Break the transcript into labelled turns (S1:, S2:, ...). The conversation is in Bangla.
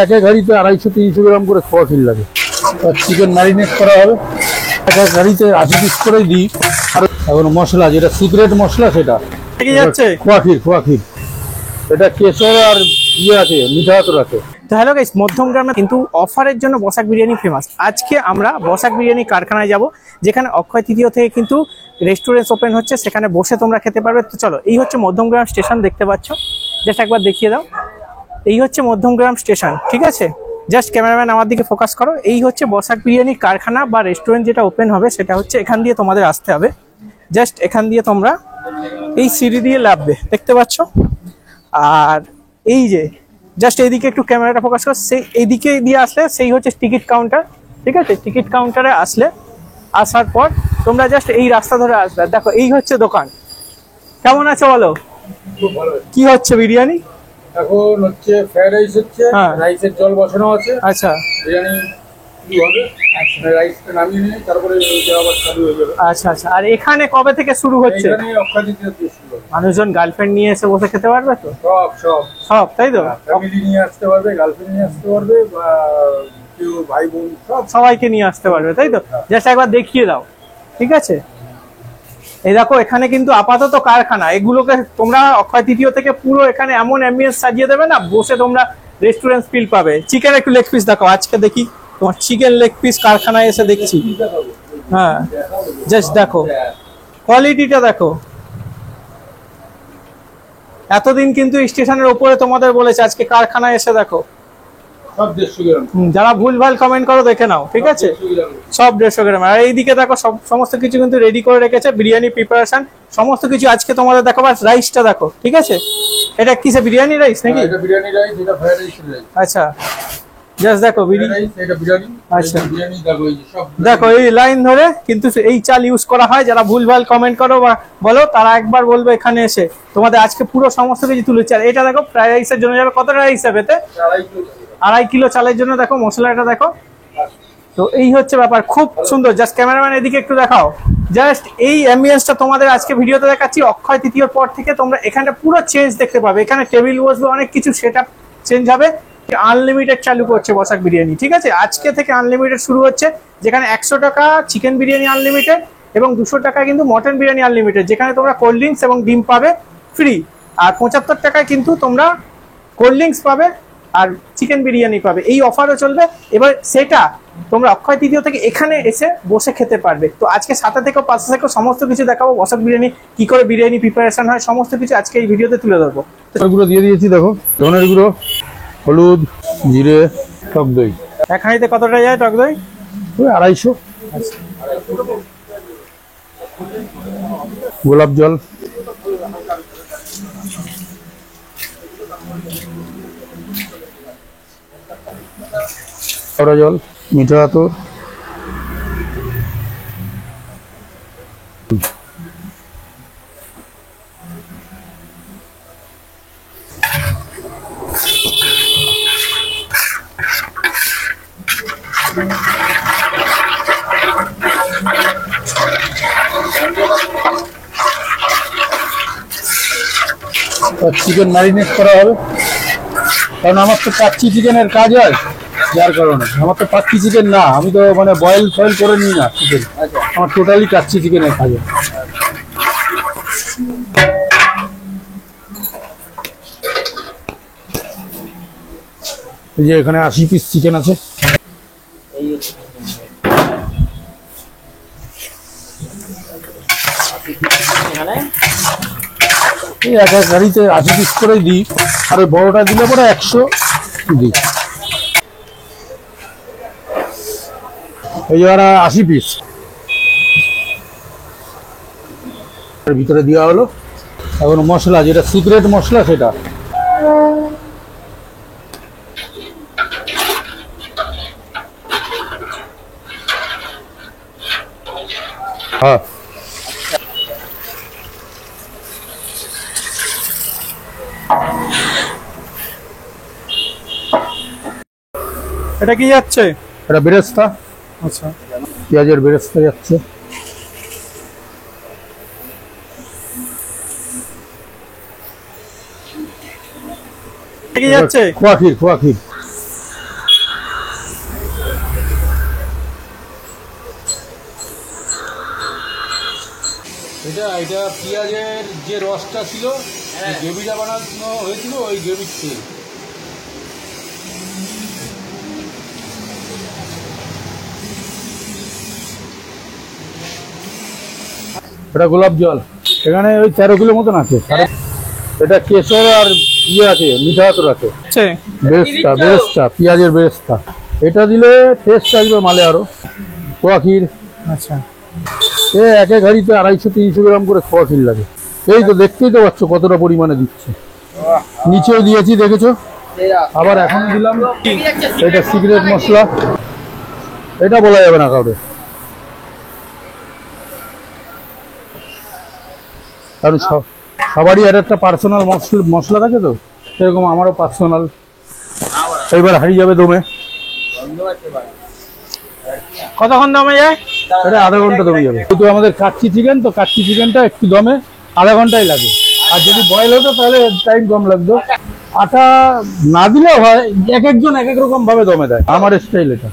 S1: এক এক হাঁড়িতে 250-300 গ্রাম করে খোয়া ক্ষীর লাগে। আর চিকেন ম্যারিনেট করা হবে, এক এক হাঁড়িতে 80 পিস করে দিই। আর এখন মশলা, যেটা সিক্রেট মশলা, সেটা
S2: যাচ্ছে
S1: খোয়া ক্ষীর। এটা কেশর আর ইয়ে আছে, মিঠা আতর আছে।
S2: তো হ্যালো গাইস, মধ্যমগ্রামে কিন্তু অফারের জন্য বসাক বিরিয়ানি ফেমাস। আজকে আমরা বসাক বিরিয়ানি কারখানায় যাব, যেখানে অক্ষয় তৃতীয় থেকে কিন্তু রেস্টুরেন্ট ওপেন হচ্ছে, সেখানে বসে তোমরা খেতে পারবে। তো চলো, এই হচ্ছে মধ্যমগ্রাম স্টেশন, দেখতে পাচ্ছ, জাস্ট একবার দেখিয়ে দাও। এই হচ্ছে মধ্যমগ্রাম স্টেশন, ঠিক আছে? জাস্ট ক্যামেরাম্যান আমার দিকে ফোকাস করো। এই হচ্ছে বসাক বিরিয়ানি কারখানা বা রেস্টুরেন্ট যেটা ওপেন হবে, সেটা হচ্ছে এখান দিয়ে তোমাদের আসতে হবে। জাস্ট এখান দিয়ে তোমরা এই সিঁড়ি দিয়ে নামবে, দেখতে পাচ্ছ। আর এই যে জাস্ট এইদিকে একটু ক্যামেরাটা ফোকাস কর, সেই এইদিকে দিয়ে আসলে সেই হচ্ছে টিকিট কাউন্টার, ঠিক আছে? টিকিট কাউন্টারে আসার পর তোমরা জাস্ট এই রাস্তা ধরে আসবে। দেখো, এই হচ্ছে দোকান। কেমন আছে বলো?
S1: খুব ভালো।
S2: কি হচ্ছে বিরিয়ানি?
S1: এখন হচ্ছে ফ্রাইড রাইস হচ্ছে, রাইসের জল বসানো আছে।
S2: আচ্ছা,
S1: বিরিয়ানি কি হবে, রাইসটা নামিয়ে নিয়ে তারপরে আবার চালু হয়ে যাবে।
S2: আচ্ছা আচ্ছা। আর এখানে কবে থেকে শুরু হচ্ছে?
S1: এখানে অক্ষয় তৃতীয়া দিয়ে শুরু হবে।
S2: মানুষজন গার্লফ্রেন্ড নিয়ে এসে বসে খেতে পারবে তো?
S1: সব
S2: তাই তো?
S1: ফ্যামিলি নিয়ে আসতে পারবে, গার্লফ্রেন্ড নিয়ে আসতে পারবে, বা কেউ ভাই বোন
S2: সবাইকে নিয়ে আসতে পারবে, তাই তো? জাস্ট একবার দেখিয়ে দাও, ঠিক আছে? এই দেখো, এখানে কিন্তু আপাতত কারখানা, এগুলোকে তোমরা অক্ষয় তৃতীয় থেকে পুরো এখানে এমন অ্যাম্বিয়েন্স সাজিয়ে দেবে না, বসে তোমরা রেস্টুরেন্ট ফিল পাবে। চিকেন একটু লেগ পিস দেখো, আজকে দেখি তোমার চিকেন লেগ পিস কারখানায় এসে দেখছি। হ্যাঁ, জাস্ট দেখো কোয়ালিটিটা দেখো। এতদিন কিন্তু স্টেশনের উপরে তোমাদের বলেছে, আজকে কারখানায় এসে দেখো।
S1: সব 150 গ্রাম।
S2: যারা ভুলভাল কমেন্ট করো দেখে নাও, ঠিক আছে? সব 150 গ্রাম। আর এইদিকে দেখো, সমস্ত কিছু কিন্তু রেডি করে রেখেছে, বিরিয়ানি প্রিপারেশন সমস্ত কিছু আজকে তোমাদের দেখো। বাস রাইসটা দেখো, ঠিক আছে? এটা কিসে, বিরিয়ানি রাইস নাকি?
S1: এটা বিরিয়ানি রাইস, এটা ফ্রাইড রাইস।
S2: আচ্ছা, জাস্ট দেখো বিরিয়ানি,
S1: এটা বিরিয়ানি।
S2: আচ্ছা,
S1: বিরিয়ানি দেখো, এই সব
S2: দেখো এই লাইন ধরে কিন্তু এই চাল ইউজ করা হয়। যারা ভুলভাল কমেন্ট করো বা বলো, তারা একবার বলবো এখানে এসে তোমাদের আজকে পুরো সমস্ত কিছু তুলেছে। আর এটা দেখো, ফ্রাইড রাইসের জন্য যাবে কত রাইস হবে? 2.5 কিলো চালের জন্য। দেখো মশলাটা দেখো। তো এই হচ্ছে ব্যাপার, খুব সুন্দর। জাস্ট ক্যামেরাম্যান এদিকে একটু দেখাও। জাস্ট এই অ্যাম্বিয়েন্সটা তোমাদের আজকে ভিডিওতে দেখাচ্ছি। অক্ষয় তৃতীয়র পর থেকে তোমরা এখানে পুরো চেঞ্জ দেখতে পাবে। এখানে টেবিল বসবে, অনেক কিছু সেটআপ চেঞ্জ হবে। আনলিমিটেড চালু করছে বসাক বিরিয়ানি, ঠিক আছে? আজকে থেকে আনলিমিটেড শুরু হচ্ছে, যেখানে 100 টাকা চিকেন বিরিয়ানি আনলিমিটেড এবং 200 টাকা কিন্তু মটন বিরিয়ানি আনলিমিটেড, যেখানে তোমরা কোল্ড ড্রিঙ্কস এবং ডিম পাবে ফ্রি। আর 75 টাকায় কিন্তু তোমরা কোল্ড ড্রিঙ্কস পাবে আর চিকেন বিরিয়ানি পাবে। এই অফারও চলবে। এবার সেটা তোমরা অক্ষয় তৃতীয় থেকে এখানে এসে বসে খেতে পারবে। তো আজকে 7 থেকে 5 থেকে সমস্ত কিছু দেখাবো। বসাক বিরিয়ানি কি করে বিরিয়ানি প্রিপারেশন হয়, সমস্ত কিছু আজকে এই ভিডিওতে তুলে ধরবো।
S1: গুঁড়ো দিয়ে দিয়েছি, দেখো ধনের গুঁড়ো, হলুদ, জিরে, টক দই।
S2: এক হাঁড়িতে কতটা যায় টক দই?
S1: 250। গোলাপ জল, কেওড়া জল, মিঠা আতর, চিকেন ম্যারিনেট করা হবে। কারণ আমার তো কাচ্চি চিকেনের কাজ হয়, যার কারণে আমার তো পাক্কি চিকেন না, আমি তো মানে বয়েল ফয়েল করে নিই না চিকেন। আমার টোটালি কাচ্চি চিকেনের কাজ হয়। এই যে এখানে 80 পিস চিকেন আছে। এই এক এক গাড়িতে 80 পিস করে দিই, আর ওই বড়টা দিলে পরে 100 দিই। এই যারা 80 পিস ভিতরে দেওয়া হলো। এখন মশলা, যেটা সিক্রেট মশলা, সেটা হ্যাঁ।
S2: এটা কি যাচ্ছে?
S1: এটা বেরেস্তা।
S2: আচ্ছা,
S1: পেঁয়াজের বেরেস্তা যাচ্ছে।
S2: কি যাচ্ছে?
S1: খোয়া ক্ষীর। এটা পেঁয়াজের যে রসটা ছিল, গ্রেভিটা বানানো হয়েছিল ওই গ্রেভির তেল। এটা গোলাপ জল, এখানে ওই 13 কিলো মতন আছে। এটা কেশর আর ইয়ে আছে, মিঠা আতর আছে, বেরেস্তা পেঁয়াজের বেরেস্তা। এটা দিলে টেস্ট আসবে মালে আরো। খোয়া ক্ষীর,
S2: আচ্ছা
S1: এক এক হাঁড়িতে 250-300 গ্রাম করে খোয়া ক্ষীর লাগে। এই তো দেখতেই তো পাচ্ছ কতটা পরিমাণে দিচ্ছে। নিচেও দিয়েছি দেখেছো, আবার এখন দিলাম। এটা সিক্রেট মশলা, এটা বলা যাবে না কাউকে, কারণ সবারই একটা পার্সোনাল মশলা থাকে, তো সেরকম আমারও পার্সোনাল। এইবার হারিয়ে যাবে দমে।
S2: কতক্ষণ দমে যায়?
S1: এটা আধা ঘন্টা দমে যাবে। যেহেতু আমাদের কাচ্চি চিকেন, তো কাচ্চি চিকেনটা একটু দমে আধা ঘন্টাই লাগে। আর যদি বয়েল হতো তাহলে টাইম কম লাগতো। আটা না দিলেও হয়, এক একজন এক এক রকম ভাবে দমে দেয়, আমার স্টাইল এটা।